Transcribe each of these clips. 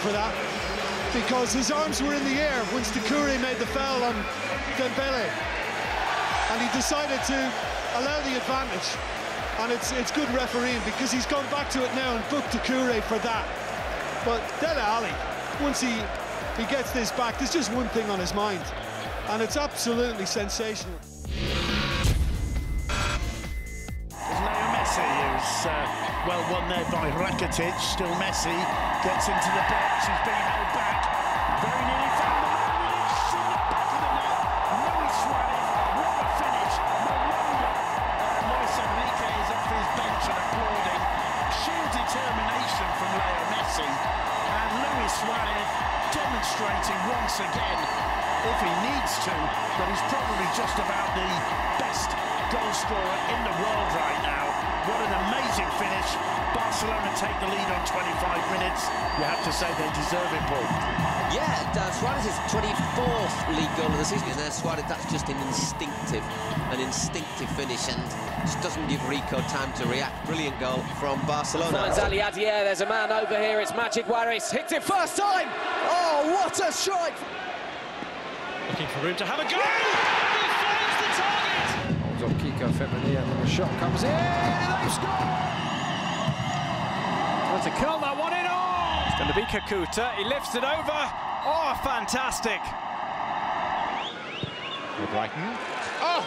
for that, because his arms were in the air once Doucouré made the foul on Dembele, and he decided to allow the advantage. And it's good refereeing, because he's gone back to it now and booked Doucouré for that. But Dele Alli, once he gets this back, there's just one thing on his mind, and it's absolutely sensational. Leo Messi, who's well won there by Rakitic. Still Messi gets into the box. He's being held back. Very nearly found the man. It's in the back of the net. Luis Suarez, what a finish! No wonder Luis Enrique is off his bench and applauding. Sheer determination from Leo Messi, and Luis Suarez demonstrating once again, if he needs to, that he's probably just about the best goal scorer in the world right now. What an amazing finish. Barcelona take the lead on 25 minutes. You have to say they deserve it, Paul. Yeah, Suarez's 24th league goal of the season. And Suarez, that's just an instinctive finish, and just doesn't give Rico time to react. Brilliant goal from Barcelona. Finds Ali Adier, there's a man over here, it's Majid Waris, hits it first time! Oh, what a strike! Looking for room to have a go! He finds the target! Holds off Kiko Femini, and then the shot comes in, and they've scored! Well, to curl that one in, oh! It's going to be Kakuta, he lifts it over, oh, fantastic! For Brighton. Oh!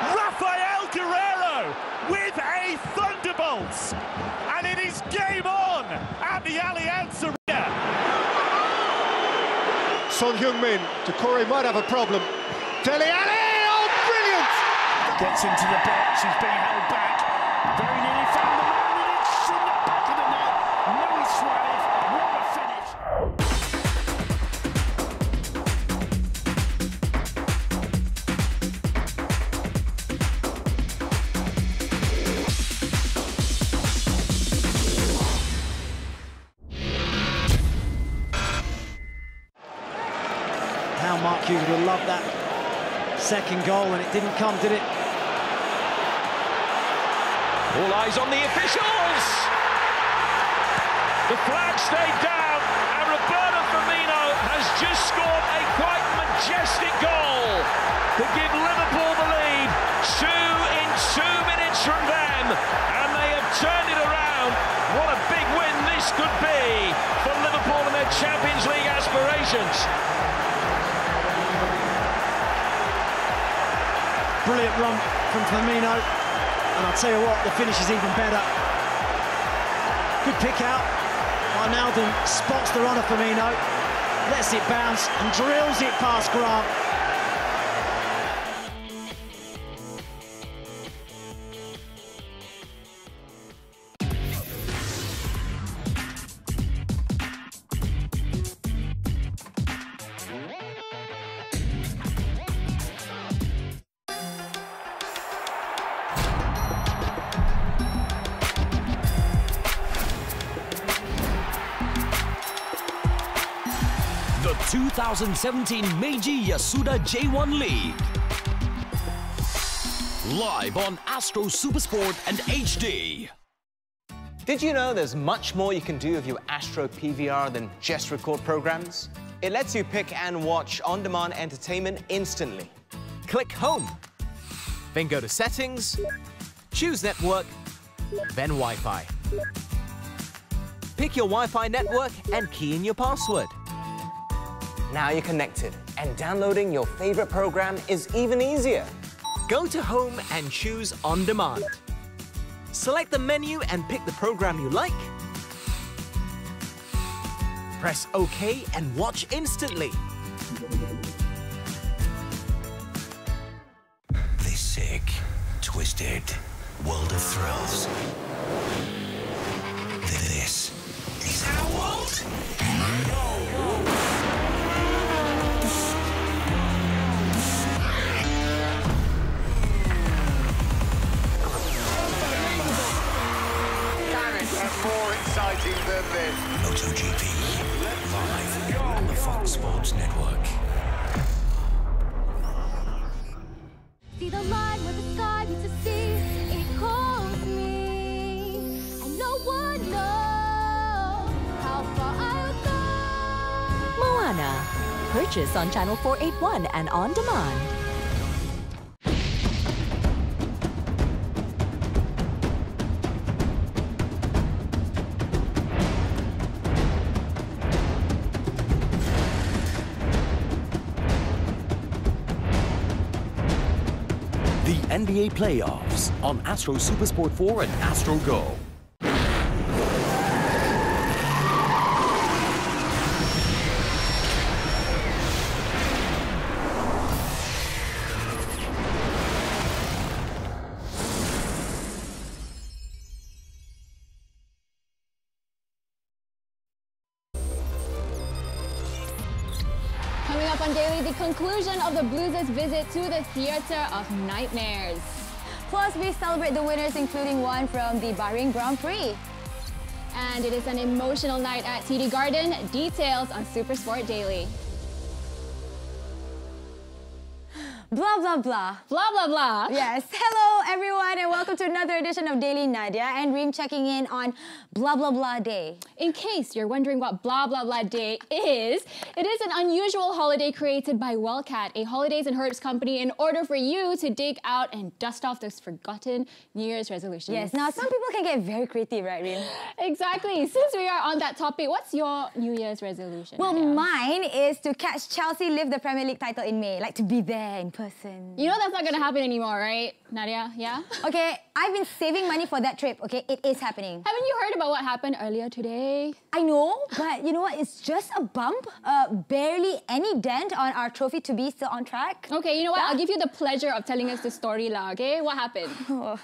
Rafael Guerreiro with a thunderbolt, and it is game on at the Allianz Arena. Son Heung-min, Doucouré might have a problem. Dele Alli, oh, brilliant! Gets into the box, he's being held back. Very nearly found the man, and it's in the back of the net. Luis Suarez, what a finish! How Mark Hughes would love that second goal, and it didn't come, did it? All eyes on the officials! The flag stayed down, and Roberto Firmino has just scored a quite majestic goal to give Liverpool the lead. 2 in 2 minutes from them, and they have turned it around. What a big win this could be for Liverpool and their Champions League aspirations. Brilliant run from Firmino, and I'll tell you what, the finish is even better. Good pick out. Wijnaldum spots the run of Firmino, lets it bounce and drills it past Grant. The 2017 Meiji Yasuda J1 League. Live on Astro Supersport and HD. Did you know there's much more you can do with your Astro PVR than just record programs? It lets you pick and watch on-demand entertainment instantly. Click Home, then go to Settings, choose Network, then Wi-Fi. Pick your Wi-Fi network and key in your password. Now you're connected, and downloading your favorite program is even easier. Go to Home and choose On Demand. Select the menu and pick the program you like. Press OK and watch instantly. The sick, twisted world of thrills. This is our world. More exciting than this. MotoGP, live on the Fox Sports Network. See the line where the sky meets the sea. It calls me, and no one knows how far. purchase on Channel 481 and on demand. The NBA playoffs on Astro Supersport 4 and Astro Go. Coming up on Daily, the conclusion of the Blues' visit to the Theatre of Nightmares. Plus, we celebrate the winners, including one from the Bahrain Grand Prix. And it is an emotional night at TD Garden. Details on Supersport Daily. Blah, blah, blah. Blah, blah, blah. Yes. Hello, everyone, and welcome to another edition of Daily. Nadia and Reem checking in on Blah, blah, blah day. In case you're wondering what Blah, blah, blah day is, it is an unusual holiday created by Wellcat, a holidays and herbs company, in order for you to dig out and dust off those forgotten New Year's resolutions. Yes. Now, some people can get very creative, right, Reem? Exactly. Since we are on that topic, what's your New Year's resolution? Well, Nadia? mine is to catch Chelsea lift the Premier League title in May, like to be there in person. You know that's not going to happen anymore, right, Nadia? Yeah? Okay, I've been saving money for that trip, okay? It is happening. Haven't you heard about what happened earlier today? I know, but you know what? It's just a bump. Barely any dent on our trophy to be still on track. Okay, you know what? I'll give you the pleasure of telling us the story, lah, okay? What happened? Oh,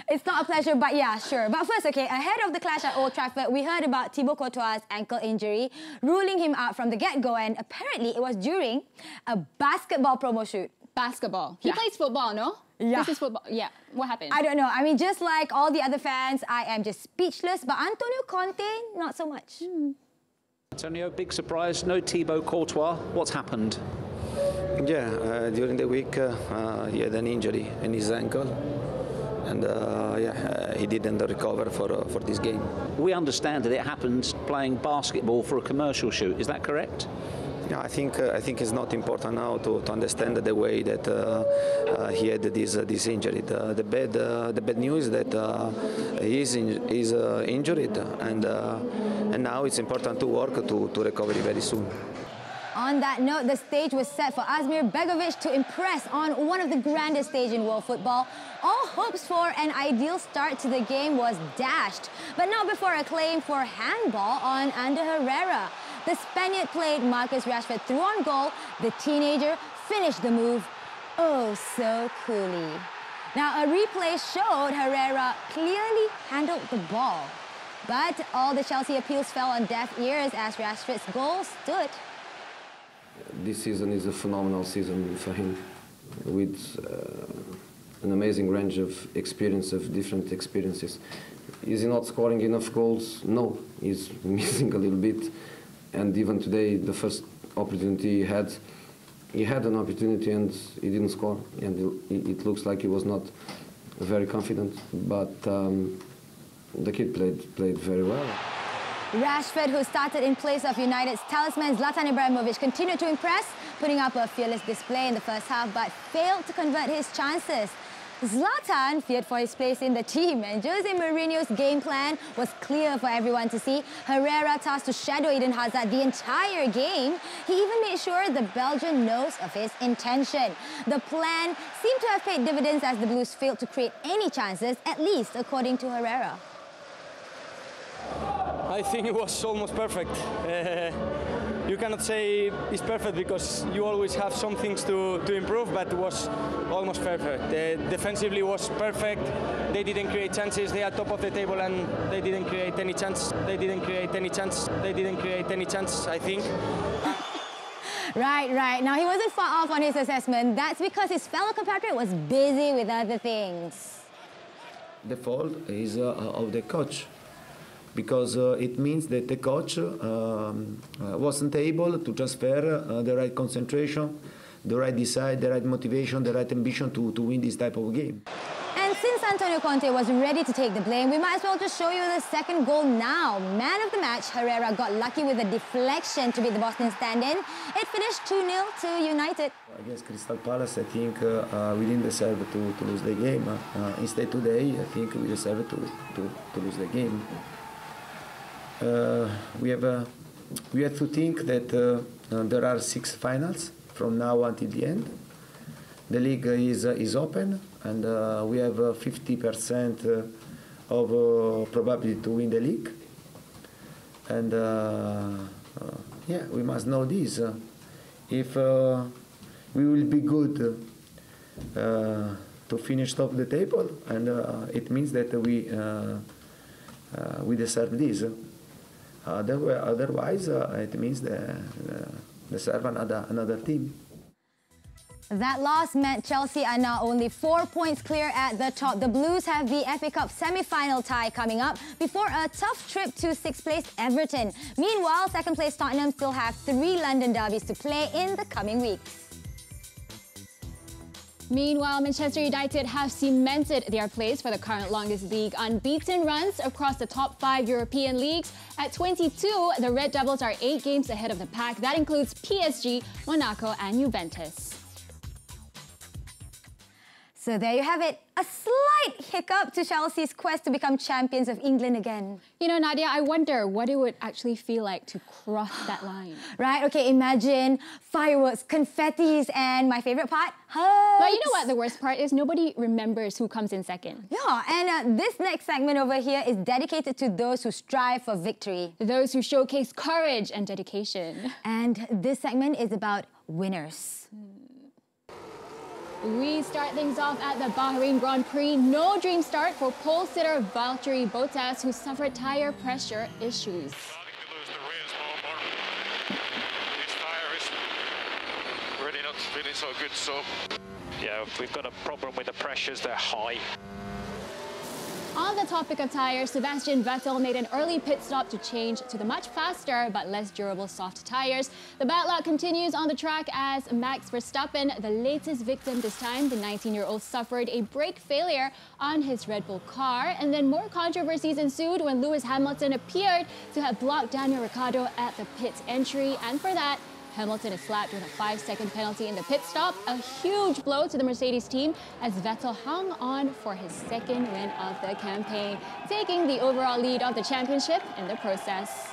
it's not a pleasure, but yeah, sure. But first, okay, ahead of the clash at Old Trafford, we heard about Thibaut Courtois' ankle injury, ruling him out from the get-go, and apparently it was during a basketball promo shoot. Basketball. He plays football, no? Yeah. This is football. Yeah. What happened? I don't know. I mean, just like all the other fans, I am just speechless. But Antonio Conte, not so much. Antonio, big surprise. No Thibaut Courtois. What's happened? Yeah, during the week he had an injury in his ankle. And he didn't recover for this game. We understand that it happened playing basketball for a commercial shoot. Is that correct? Yeah, I think it's not important now to understand the way that he had this injury. The bad news is that he is injured, and now it's important to work to recover very soon. On that note, the stage was set for Asmir Begovic to impress on one of the grandest stages in world football. All hopes for an ideal start to the game was dashed, but not before a claim for handball on Ander Herrera. The Spaniard played Marcus Rashford through on goal. The teenager finished the move oh so coolly. Now, a replay showed Herrera clearly handled the ball, but all the Chelsea appeals fell on deaf ears as Rashford's goal stood. This season is a phenomenal season for him, with an amazing range of different experiences. Is he not scoring enough goals? No, he's missing a little bit. And even today, the first opportunity he had an opportunity and he didn't score. And it looks like he was not very confident, but the kid played very well. Rashford, who started in place of United's talisman Zlatan Ibrahimovic, continued to impress, putting up a fearless display in the first half, but failed to convert his chances. Zlatan feared for his place in the team, and Jose Mourinho's game plan was clear for everyone to see. Herrera tasked to shadow Eden Hazard the entire game. He even made sure the Belgian knows of his intention. The plan seemed to have paid dividends as the Blues failed to create any chances, at least according to Herrera. I think it was almost perfect. You cannot say it's perfect because you always have some things to improve, but it was almost perfect. Defensively was perfect. They didn't create chances. They are top of the table and they didn't create any chance. They didn't create any chance. They didn't create any chance, I think. Right. Now, he wasn't far off on his assessment. That's because his fellow compatriot was busy with other things. The fault is of the coach, because it means that the coach wasn't able to transfer the right concentration, the right desire, the right motivation, the right ambition to win this type of game. And since Antonio Conte was ready to take the blame, we might as well just show you the second goal now. Man of the match, Herrera got lucky with a deflection to beat the Boston stand-in. It finished 2-0 to United. Against Crystal Palace, I think we didn't deserve to lose the game. Instead today, I think we deserve to lose the game. We have to think that there are 6 finals from now until the end. The league is open, and we have 50% of probability to win the league. And yeah, we must know this. If we will be good to finish top the table, and it means that we deserve this. Otherwise, it means deserve another team. That loss meant Chelsea are now only 4 points clear at the top. The Blues have the FA Cup semi-final tie coming up before a tough trip to 6th place Everton. Meanwhile, 2nd place Tottenham still have 3 London derbies to play in the coming weeks. Meanwhile, Manchester United have cemented their place for the current longest league unbeaten runs across the top 5 European leagues. At 22, the Red Devils are 8 games ahead of the pack. That includes PSG, Monaco and Juventus. So there you have it, a slight hiccup to Chelsea's quest to become champions of England again. You know, Nadia, I wonder what it would actually feel like to cross that line. Right, okay, imagine fireworks, confettis, and my favorite part, hugs. But you know what the worst part is? Nobody remembers who comes in second. Yeah, and this next segment over here is dedicated to those who strive for victory. Those who showcase courage and dedication. And this segment is about winners. We start things off at the Bahrain Grand Prix. No dream start for pole sitter Valtteri Bottas, who suffered tire pressure issues. His tire is really not feeling so good, so yeah, we've got a problem with the pressures, they're high. On the topic of tires, Sebastian Vettel made an early pit stop to change to the much faster but less durable soft tires. The bad luck continues on the track as Max Verstappen, the latest victim this time, the 19-year-old suffered a brake failure on his Red Bull car, and then more controversies ensued when Lewis Hamilton appeared to have blocked Daniel Ricciardo at the pit entry, and for that, Hamilton is slapped with a 5-second penalty in the pit stop, a huge blow to the Mercedes team as Vettel hung on for his second win of the campaign, taking the overall lead of the championship in the process.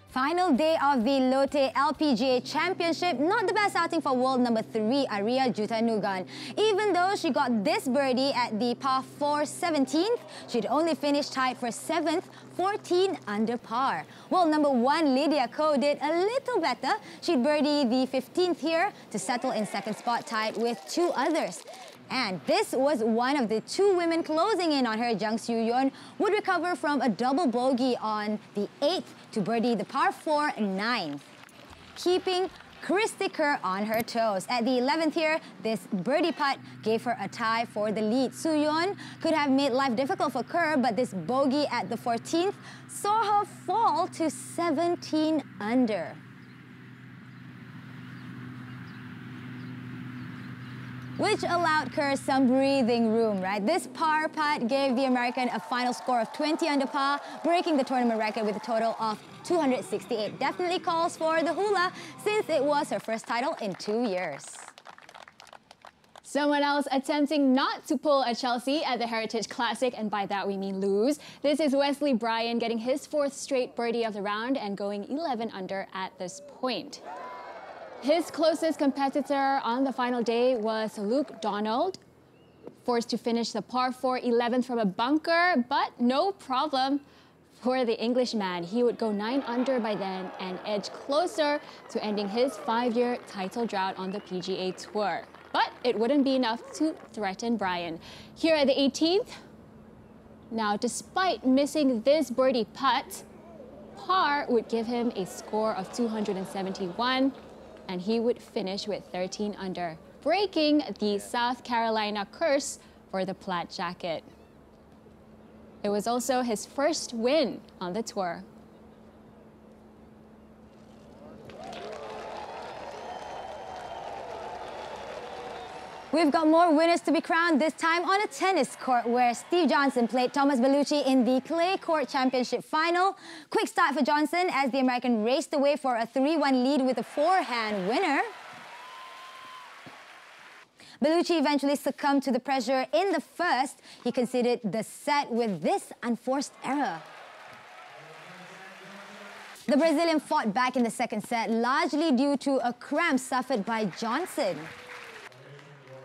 Final day of the Lotte LPGA Championship. Not the best outing for world number 3, Arya Jutanugarn. Even though she got this birdie at the par 4 17th, she'd only finished tied for 7th, 14 under par. World number 1, Lydia Ko, did a little better. She'd birdie the 15th here to settle in 2nd spot, tied with 2 others. And this was one of the 2 women closing in on her. Jang Soo-yeon would recover from a double bogey on the 8th to birdie the par 4 9th, keeping Christy Kerr on her toes. At the 11th here, this birdie putt gave her a tie for the lead. Soo-yeon could have made life difficult for Kerr, but this bogey at the 14th saw her fall to 17 under. Which allowed Kerr some breathing room, right? This par putt gave the American a final score of 20 under par, breaking the tournament record with a total of 268. Definitely calls for the hula, since it was her first title in 2 years. Someone else attempting not to pull a Chelsea at the Heritage Classic, and by that we mean lose. This is Wesley Bryan getting his 4th straight birdie of the round and going 11 under at this point. His closest competitor on the final day was Luke Donald, forced to finish the par 4 11th from a bunker, but no problem for the Englishman. He would go 9 under by then and edge closer to ending his 5-year title drought on the PGA Tour. But it wouldn't be enough to threaten Bryan. Here at the 18th, now despite missing this birdie putt, par would give him a score of 271. And he would finish with 13 under, breaking the South Carolina curse for the plaid jacket. It was also his first win on the tour. We've got more winners to be crowned, this time on a tennis court where Steve Johnson played Thomas Bellucci in the Clay Court Championship final. Quick start for Johnson as the American raced away for a 3-1 lead with a forehand winner. Bellucci eventually succumbed to the pressure in the first. He conceded the set with this unforced error. The Brazilian fought back in the second set, largely due to a cramp suffered by Johnson.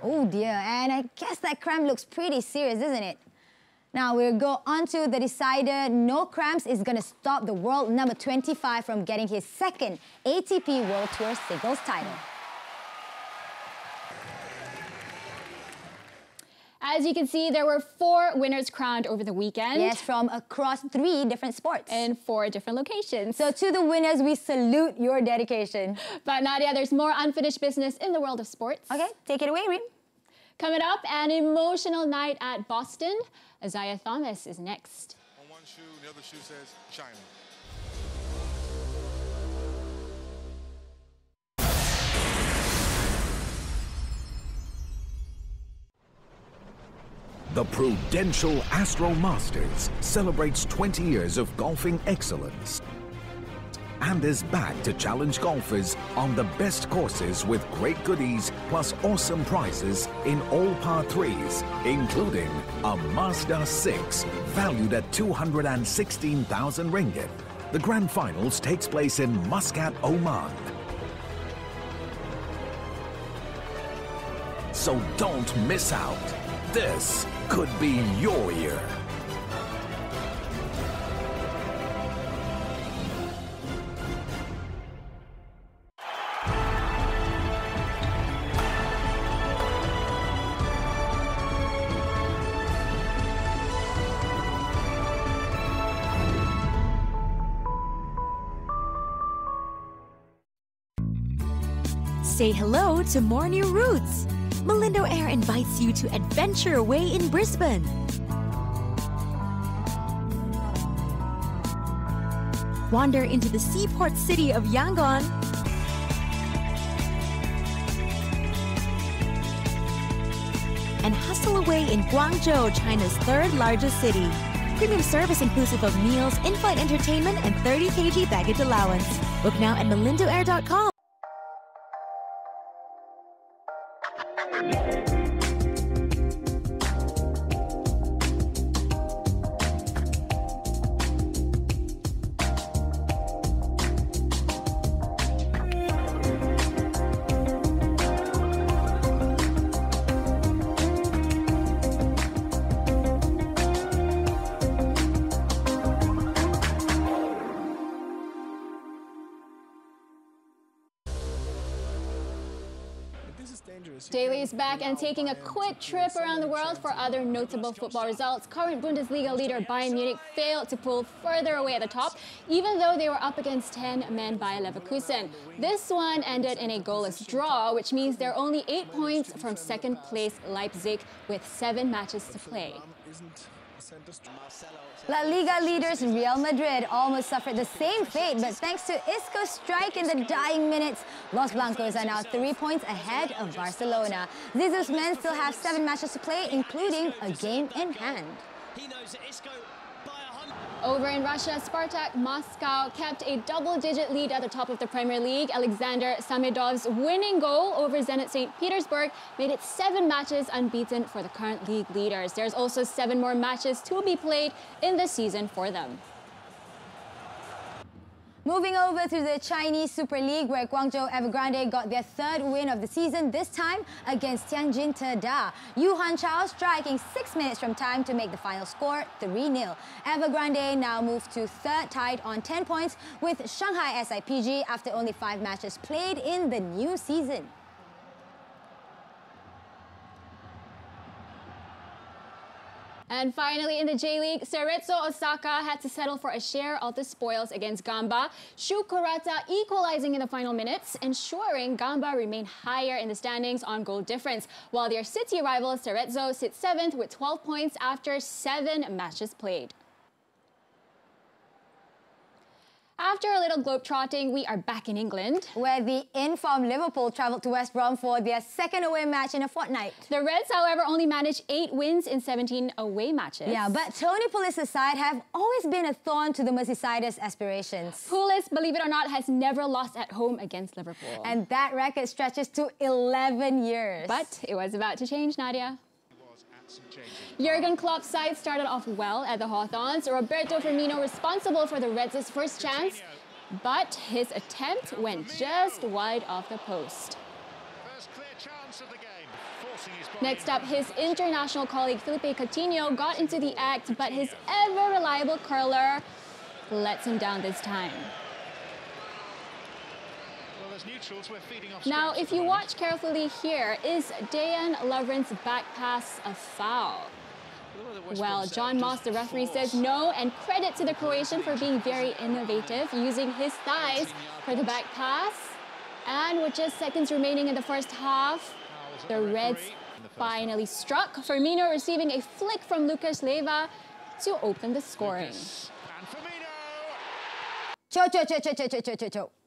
Oh dear, and I guess that cramp looks pretty serious, isn't it? Now we'll go on to the decider. No cramps is going to stop the world number 25 from getting his second ATP World Tour singles title. As you can see, there were 4 winners crowned over the weekend. Yes, from across 3 different sports. In 4 different locations. So to the winners, we salute your dedication. But Nadia, there's more unfinished business in the world of sports. Okay, take it away, Reem. Coming up, an emotional night at Boston. Isaiah Thomas is next. On one shoe, the other shoe says China. The Prudential Astro Masters celebrates 20 years of golfing excellence and is back to challenge golfers on the best courses with great goodies plus awesome prizes in all par 3s, including a Mazda 6 valued at 216,000 ringgit. The grand finals takes place in Muscat, Oman. So don't miss out. This could be your year. Say hello to more new routes. Malindo Air invites you to adventure away in Brisbane. Wander into the seaport city of Yangon. And hustle away in Guangzhou, China's 3rd largest city. Premium service inclusive of meals, in-flight entertainment, and 30 kg baggage allowance. Book now at malindoair.com. Daily is back and taking a quick trip around the world for other notable football results. Current Bundesliga leader Bayern Munich failed to pull further away at the top, even though they were up against 10-men Bayer Leverkusen. This one ended in a goalless draw, which means they're only 8 points from second place Leipzig with 7 matches to play. La Liga leaders Real Madrid almost suffered the same fate, but thanks to Isco's strike in the dying minutes, Los Blancos are now 3 points ahead of Barcelona. Zizou's men still have 7 matches to play, including a game in hand. Over in Russia, Spartak Moscow kept a double-digit lead at the top of the Premier League. Alexander Samedov's winning goal over Zenit St. Petersburg made it 7 matches unbeaten for the current league leaders. There's also 7 more matches to be played in the season for them. Moving over to the Chinese Super League, where Guangzhou Evergrande got their 3rd win of the season, this time against Tianjin Teda. Yu Hanchao striking 6 minutes from time to make the final score 3-0. Evergrande now move to 3rd, tied on 10 points with Shanghai SIPG after only 5 matches played in the new season. And finally, in the J-League, Cerezo Osaka had to settle for a share of the spoils against Gamba. Shu Kurata equalizing in the final minutes, ensuring Gamba remain higher in the standings on goal difference, while their city rival Cerezo sits 7th with 12 points after 7 matches played. After a little globetrotting, we are back in England, where the in-form Liverpool travelled to West Brom for their second away match in a fortnight. The Reds, however, only managed 8 wins in 17 away matches. Yeah, but Tony Pulis's side have always been a thorn to the Merseyside aspirations. Pulis, believe it or not, has never lost at home against Liverpool. And that record stretches to 11 years. But it was about to change, Nadia. Jurgen Klopp's side started off well at the Hawthorns. Roberto Firmino responsible for the Reds' first chance, but his attempt went just wide of the post. Next up, his international colleague Felipe Coutinho got into the act, but his ever-reliable curler lets him down this time. Now, if you watch carefully here, is Dejan Lovren's back pass a foul? Well, John Moss, the referee, says no, and credit to the Croatian for being very innovative, using his thighs for the back pass. And with just seconds remaining in the first half, the Reds finally struck. Firmino receiving a flick from Lucas Leiva to open the scoring.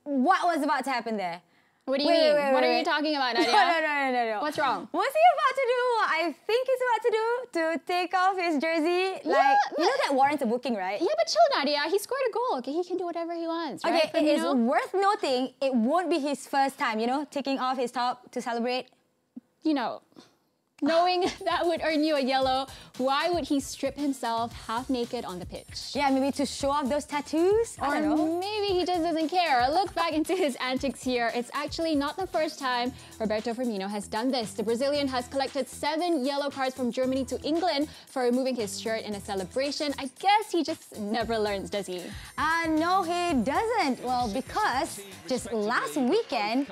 What was about to happen there? What do you mean? What are you talking about, Nadia? No. What's wrong? What's he about to do? What I think he's about to do? To take off his jersey? Like, you know that warrants a booking, right? Yeah, but chill, Nadia. He scored a goal. Okay, he can do whatever he wants, right? Okay, it is worth noting it won't be his first time, you know, taking off his top to celebrate. You know, knowing that would earn you a yellow, why would he strip himself half naked on the pitch? Yeah, maybe to show off those tattoos? I don't know. Maybe he just doesn't care. Look back into his antics here. It's actually not the first time Roberto Firmino has done this. The Brazilian has collected 7 yellow cards from Germany to England for removing his shirt in a celebration. I guess he just never learns, does he? No, he doesn't. Well, because just last weekend,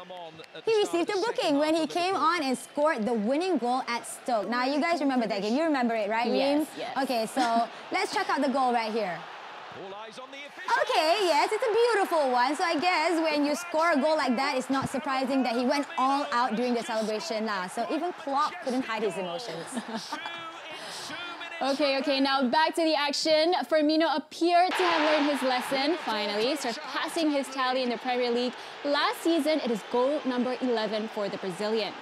he received a booking when he came on and scored the winning goal at Stoke. Now, you guys remember that game. You remember it, right, Reem? Yes. Okay, so let's check out the goal right here. Okay, yes, it's a beautiful one. So I guess when you score a goal like that, it's not surprising that he went all out during the celebration now. So even Klopp couldn't hide his emotions. Okay, now back to the action. Firmino appeared to have learned his lesson, finally, surpassing his tally in the Premier League. Last season, it is goal number 11 for the Brazilian.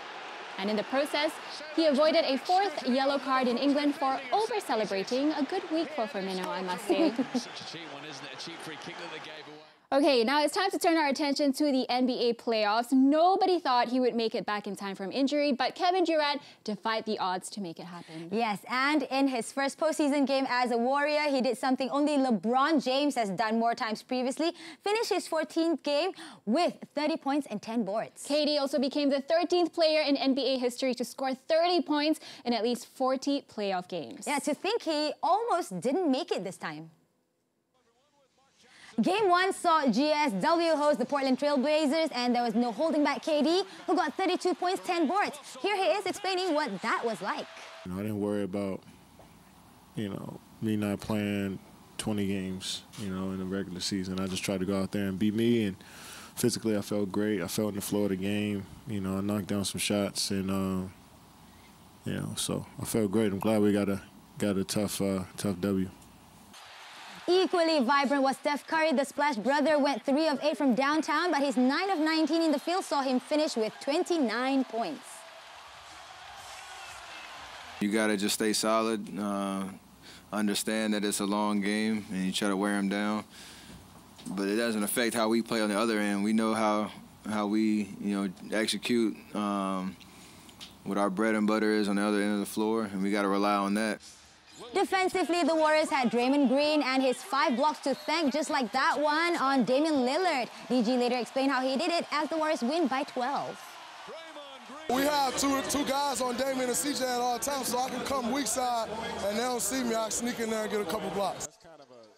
And in the process, he avoided a 4th yellow card in England for over-celebrating. A good week for Firmino, I must say. Okay, now it's time to turn our attention to the NBA playoffs. Nobody thought he would make it back in time from injury, but Kevin Durant defied the odds to make it happen. Yes, and in his first postseason game as a Warrior, he did something only LeBron James has done more times previously. Finished his 14th game with 30 points and 10 boards. KD also became the 13th player in NBA history to score 30 points in at least 40 playoff games. Yeah, to think he almost didn't make it this time. Game 1 saw GSW host the Portland Trail Blazers, and there was no holding back KD, who got 32 points, 10 boards. Here he is explaining what that was like. I didn't worry about, me not playing 20 games, in the regular season. I just tried to go out there and be me, and physically I felt great. I felt in the flow of the game. I knocked down some shots, and, so I felt great. I'm glad we got a tough W. Equally vibrant was Steph Curry. The Splash brother went 3 of 8 from downtown, but his 9 of 19 in the field saw him finish with 29 points. You got to just stay solid, understand that it's a long game, and you try to wear them down. But it doesn't affect how we play on the other end. We know how we, execute what our bread and butter is on the other end of the floor, and we got to rely on that. Defensively, the Warriors had Draymond Green and his 5 blocks to thank, just like that one on Damian Lillard. DG later explained how he did it as the Warriors win by 12. We have two guys on Damian and CJ at all times, so I can come weak side and they don't see me. I can sneak in there and get a couple blocks.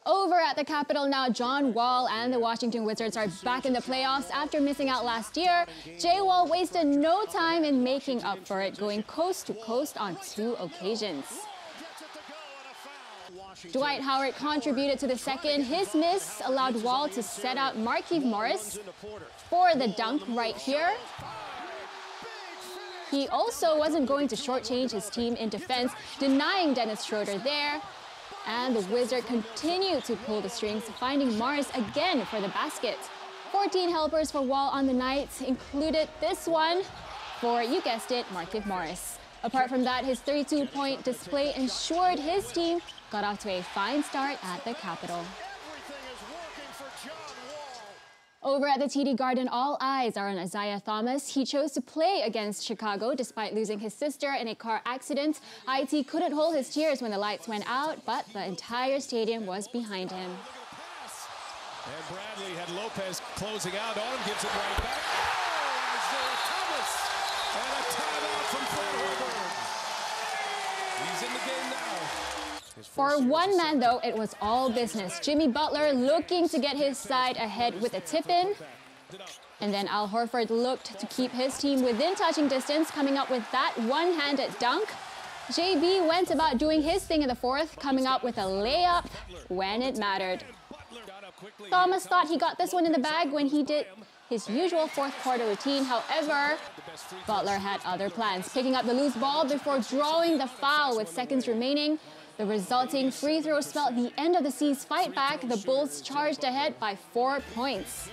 Over at the Capitol now, John Wall and the Washington Wizards are back in the playoffs after missing out last year. Jay Wall wasted no time in making up for it, going coast to coast on 2 occasions. Dwight Howard contributed to the second. His miss allowed Wall to set up Markieff Morris for the dunk right here. He also wasn't going to shortchange his team in defense, denying Dennis Schroeder there. and the Wizard continued to pull the strings, finding Morris again for the basket. 14 helpers for Wall on the night included this one for, you guessed it, Markieff Morris. Apart from that, his 32-point display ensured his team got off to a fine start at the Capitol. Over at the TD Garden, all eyes are on Isaiah Thomas. He chose to play against Chicago despite losing his sister in a car accident. IT couldn't hold his tears when the lights went out, but the entire stadium was behind him. And Bradley had Lopez closing out on him, gives it right back. Oh, Isaiah Thomas! And a timeout from Fred Hoiberg. He's in the game now. For one man, though, it was all business. Jimmy Butler looking to get his side ahead with a tip-in. And then Al Horford looked to keep his team within touching distance, coming up with that one-handed dunk. JB went about doing his thing in the fourth, coming up with a layup when it mattered. Thomas thought he got this one in the bag when he did his usual fourth quarter routine. However, Butler had other plans, picking up the loose ball before drawing the foul with seconds remaining. The resulting free throw spelled the end of the C's fight back. The Bulls charged ahead by 4 points.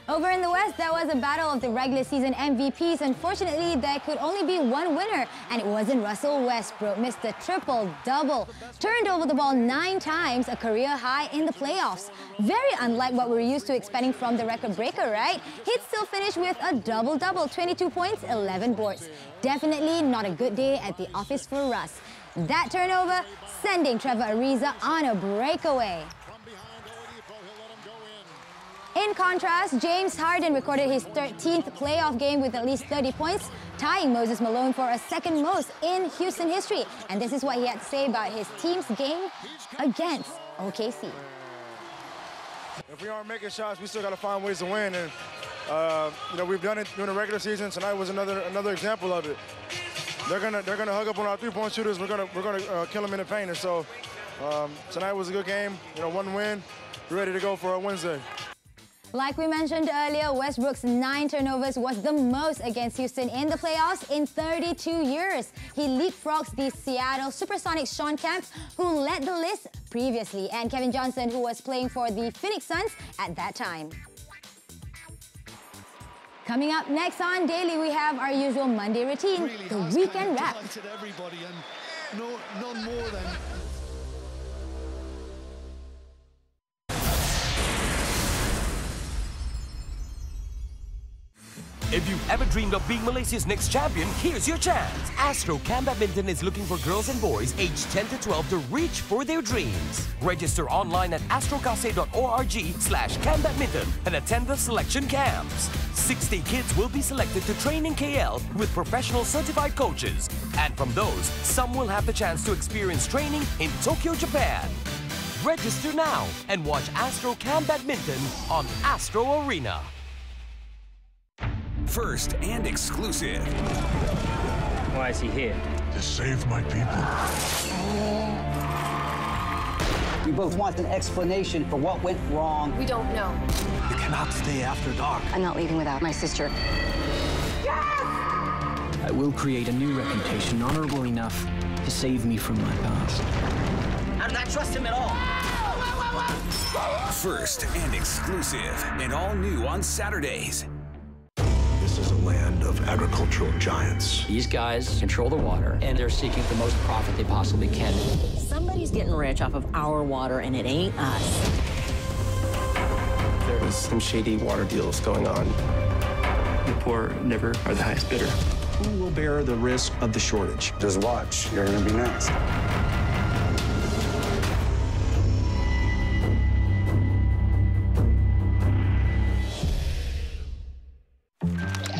Over in the West, there was a battle of the regular season MVPs. Unfortunately, there could only be one winner, and it wasn't Russell Westbrook. Mr. Triple-double. Turned over the ball 9 times, a career high in the playoffs. Very unlike what we're used to expecting from the record breaker, right? He'd still finish with a double-double, 22 points, 11 boards. Definitely not a good day at the office for Russ. That turnover sending Trevor Ariza on a breakaway. In contrast, James Harden recorded his 13th playoff game with at least 30 points, tying Moses Malone for a second most in Houston history. And this is what he had to say about his team's game against OKC. If we aren't making shots, we still got to find ways to win. And you know, we've done it during the regular season. Tonight was another example of it. They're gonna hug up on our three-point shooters. We're gonna kill them in the paint. And so tonight was a good game. You know, 1 win. We're ready to go for a Wednesday. Like we mentioned earlier, Westbrook's 9 turnovers was the most against Houston in the playoffs in 32 years. He leapfrogs the Seattle Supersonics Shawn Kemp, who led the list previously, and Kevin Johnson, who was playing for the Phoenix Suns at that time. Coming up next on Daily, we have our usual Monday routine, really the weekend wrap. Everybody, and none more than... If you've ever dreamed of being Malaysia's next champion, here's your chance. Astro Cam Badminton is looking for girls and boys aged 10 to 12 to reach for their dreams. Register online at astrocase.org/CamBadminton and attend the selection camps. 60 kids will be selected to train in KL with professional certified coaches. And from those, some will have the chance to experience training in Tokyo, Japan. Register now and watch Astro Cam Badminton on Astro Arena. First and exclusive. Why is he here? To save my people. We both want an explanation for what went wrong. We don't know. You cannot stay after dark. I'm not leaving without my sister. I will create a new reputation honorable enough to save me from my past. How did I trust him at all? First and exclusive, and all new on Saturdays. This is a land of agricultural giants. These guys control the water, and they're seeking the most profit they possibly can. Somebody's getting rich off of our water, and it ain't us. There was some shady water deals going on. The poor never are the highest bidder. Who will bear the risk of the shortage? Just watch. You're going to be next.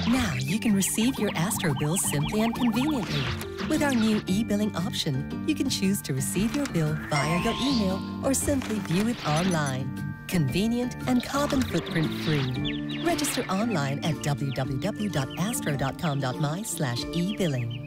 Now you can receive your Astro bills simply and conveniently. With our new e-billing option, you can choose to receive your bill via your email or simply view it online. Convenient and carbon footprint free. Register online at www.astro.com.my/e-billing.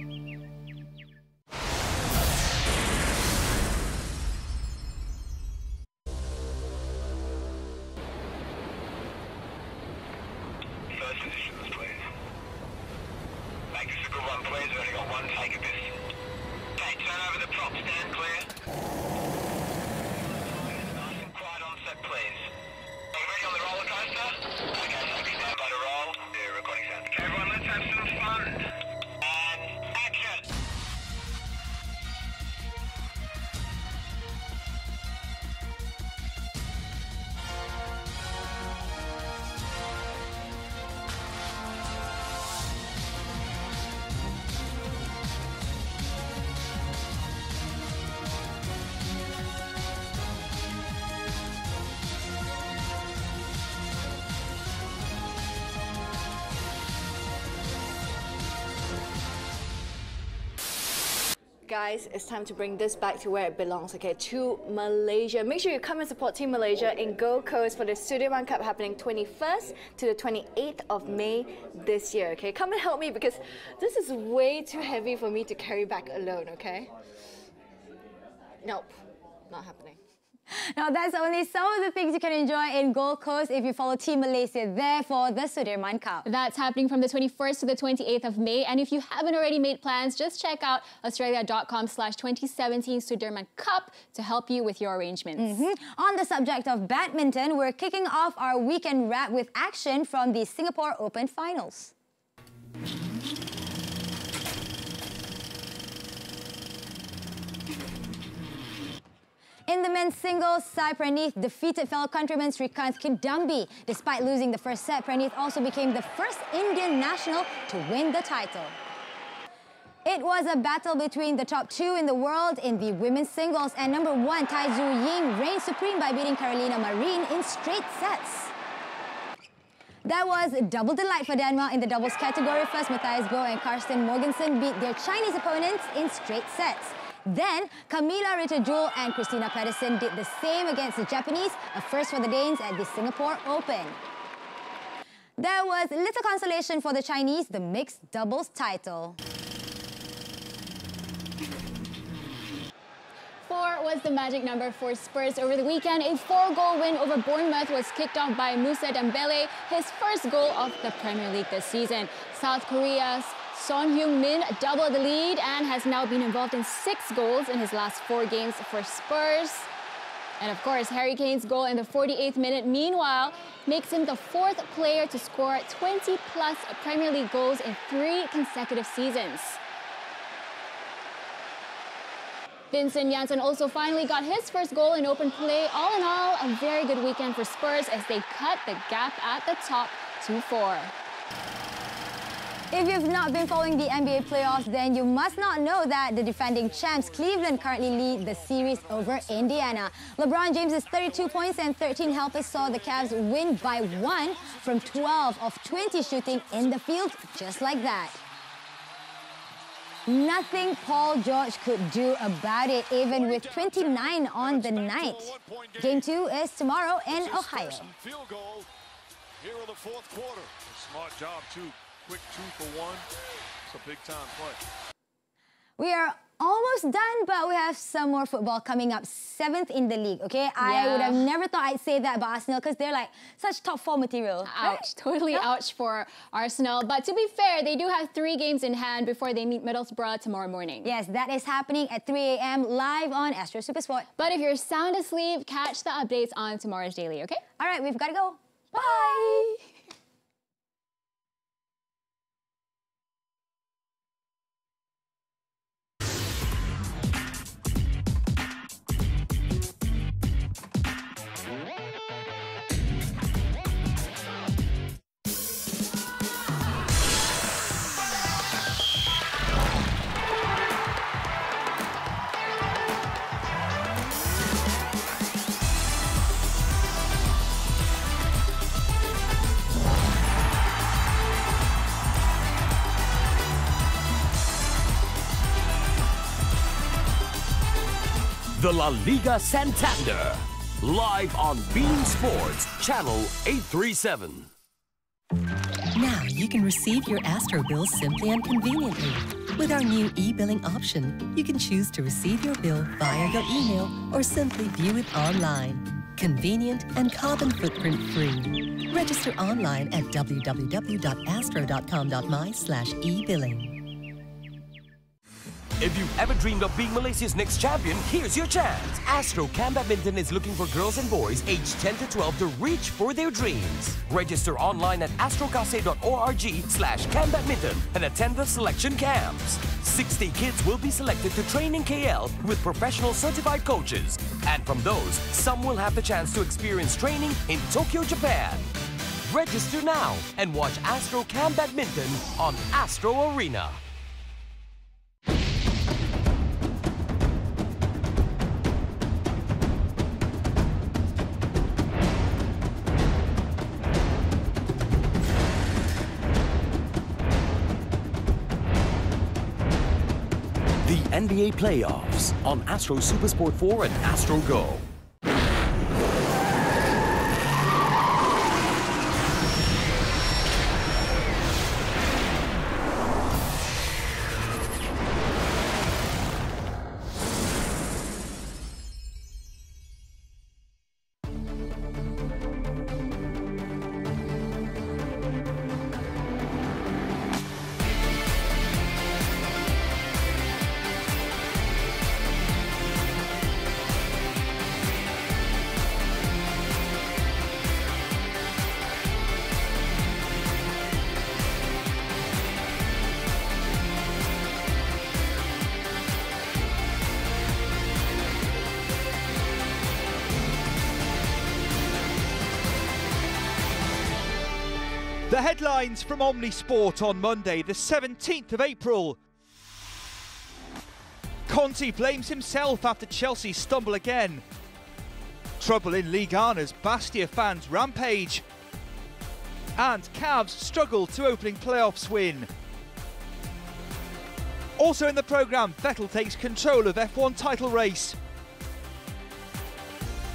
guys, it's time to bring this back to where it belongs, okay, to Malaysia. Make sure you come and support Team Malaysia in Gold Coast for the Sudirman Cup happening 21st to the 28th of May this year, okay? Come and help me because this is way too heavy for me to carry back alone, okay? Nope, not happening. Now, that's only some of the things you can enjoy in Gold Coast if you follow Team Malaysia there for the Sudirman Cup. That's happening from the 21st to the 28th of May. And if you haven't already made plans, just check out australia.com/2017 Sudirman Cup to help you with your arrangements. On the subject of badminton, we're kicking off our weekend wrap with action from the Singapore Open Finals. In the men's singles, Sai Praneeth defeated fellow countryman Srikanth Kidambi. Despite losing the first set, Praneeth also became the first Indian national to win the title. It was a battle between the top two in the world in the women's singles, and number one Tai Tzu Ying reigned supreme by beating Carolina Marin in straight sets. That was double delight for Denmark in the doubles category. First, Matthias Bo and Karsten Morgensen beat their Chinese opponents in straight sets. Then, Camila Ritter-Jewell and Christina Pedersen did the same against the Japanese, a first for the Danes at the Singapore Open. There was little consolation for the Chinese, the mixed doubles title. 4 was the magic number for Spurs over the weekend. A 4-goal win over Bournemouth was kicked off by Moussa Dembele, his first goal of the Premier League this season. South Korea's Son Heung-min doubled the lead and has now been involved in 6 goals in his last 4 games for Spurs. And of course, Harry Kane's goal in the 48th minute, meanwhile, makes him the 4th player to score 20-plus Premier League goals in 3 consecutive seasons. Vincent Janssen also finally got his first goal in open play. All in all, a very good weekend for Spurs as they cut the gap at the top to 4. If you've not been following the NBA playoffs, then you must not know that the defending champs Cleveland currently lead the series over Indiana. LeBron James's 32 points and 13 helpers saw the Cavs win by 1 from 12 of 20 shooting in the field, just like that. Nothing Paul George could do about it, even with 29 on the night. Game 2 is tomorrow in Ohio. Field goal here in the 4th quarter. Smart job, too. Quick 2 for 1. It's a big-time play. We are almost done, but we have some more football coming up. 7th in the league, okay? I would have never thought I'd say that about Arsenal because they're like such top 4 material. Ouch, right? totally ouch for Arsenal. But to be fair, they do have 3 games in hand before they meet Middlesbrough tomorrow morning. Yes, that is happening at 3 a.m. live on Astro Supersport. But if you're sound asleep, catch the updates on tomorrow's Daily, okay? All right, we've got to go. Bye! The La Liga Santander, live on Bein Sports, Channel 837. Now you can receive your Astro bills simply and conveniently. With our new e-billing option, you can choose to receive your bill via your email or simply view it online. Convenient and carbon footprint free. Register online at www.astro.com.my/e-billing. If you've ever dreamed of being Malaysia's next champion, here's your chance. Astro Cam Badminton is looking for girls and boys aged 10 to 12 to reach for their dreams. Register online at astrocase.org/cambadminton and attend the selection camps. 60 kids will be selected to train in KL with professional certified coaches. And from those, some will have the chance to experience training in Tokyo, Japan. Register now and watch Astro Cam Badminton on Astro Arena. The NBA playoffs on Astro Supersport 4 and Astro Go. The headlines from Omnisport on Monday, the 17th of April. Conte blames himself after Chelsea stumble again. Trouble in Ligue 1 as Bastia fans rampage. And Cavs struggle to opening playoffs win. Also in the programme, Vettel takes control of F1 title race.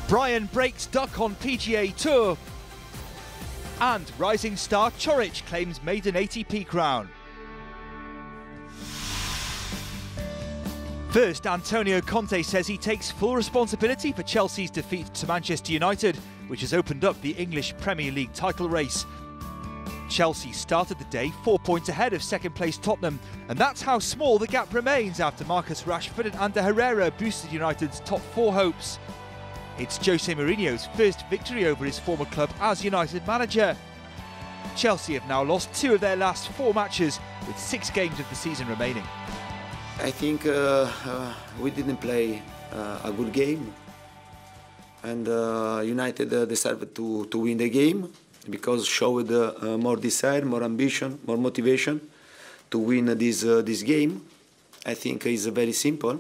Brian breaks duck on PGA Tour. And rising star Chorich claims maiden ATP crown. First, Antonio Conte says he takes full responsibility for Chelsea's defeat to Manchester United, which has opened up the English Premier League title race. Chelsea started the day 4 points ahead of second-place Tottenham, and that's how small the gap remains after Marcus Rashford and Ander Herrera boosted United's top 4 hopes. It's Jose Mourinho's first victory over his former club as United manager. Chelsea have now lost 2 of their last 4 matches, with 6 games of the season remaining. I think we didn't play a good game, and United deserved to win the game because showed more desire, more ambition, more motivation to win this game. I think it's very simple.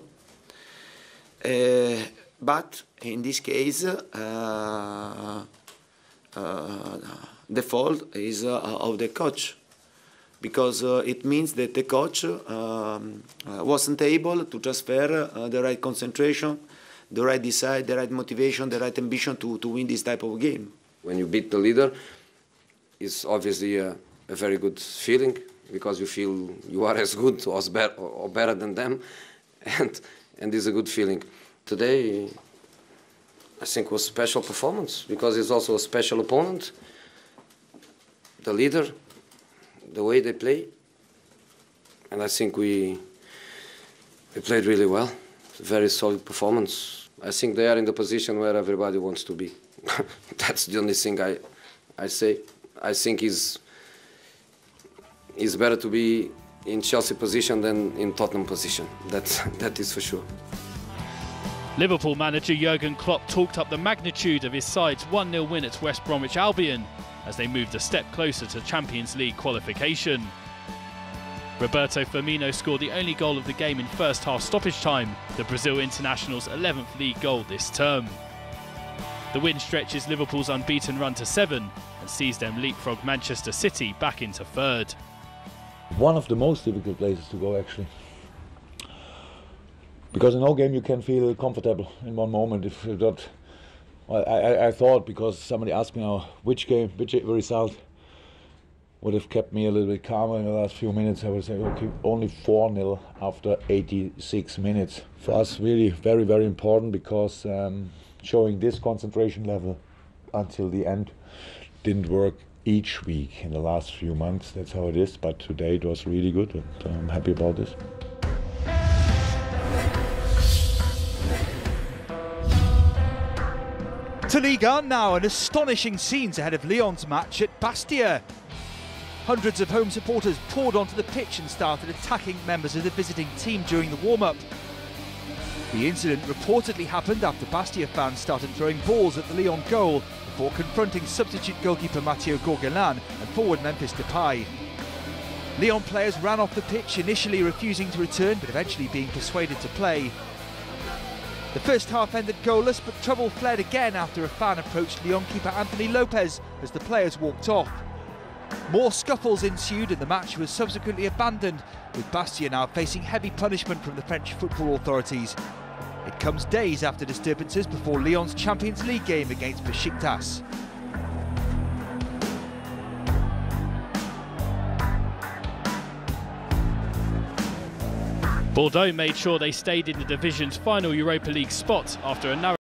But in this case, the fault is of the coach, because it means that the coach wasn't able to transfer the right concentration, the right desire, the right motivation, the right ambition to win this type of game. When you beat the leader, it's obviously a very good feeling, because you feel you are as good or better than them, and it's a good feeling. Today, I think was a special performance because it's also a special opponent. The leader, the way they play, and I think we played really well. Very solid performance. I think they are in the position where everybody wants to be. That's the only thing I say. I think it's better to be in Chelsea position than in Tottenham position. That is for sure. Liverpool manager Jurgen Klopp talked up the magnitude of his side's 1-0 win at West Bromwich Albion as they moved a step closer to Champions League qualification. Roberto Firmino scored the only goal of the game in first half stoppage time, the Brazil international's 11th league goal this term. The win stretches Liverpool's unbeaten run to 7 and sees them leapfrog Manchester City back into 3rd. One of the most difficult places to go, actually. Because in all game you can feel comfortable in one moment. If you don't, well, I thought, because somebody asked me now which result would have kept me a little bit calmer in the last few minutes, I would say, okay, only 4-0 after 86 minutes. For us, really very, very important, because showing this concentration level until the end didn't work each week in the last few months. That's how it is, but today it was really good, and I'm happy about this. To Ligue 1 now, and astonishing scenes ahead of Lyon's match at Bastia. Hundreds of home supporters poured onto the pitch and started attacking members of the visiting team during the warm-up. The incident reportedly happened after Bastia fans started throwing balls at the Lyon goal before confronting substitute goalkeeper Mathieu Gorgelin and forward Memphis Depay. Lyon players ran off the pitch, initially refusing to return but eventually being persuaded to play. The first half ended goalless, but trouble flared again after a fan approached Lyon keeper Anthony Lopez as the players walked off. More scuffles ensued and the match was subsequently abandoned, with Bastia now facing heavy punishment from the French football authorities. It comes days after disturbances before Lyon's Champions League game against Besiktas. Bordeaux made sure they stayed in the division's final Europa League spot after a narrow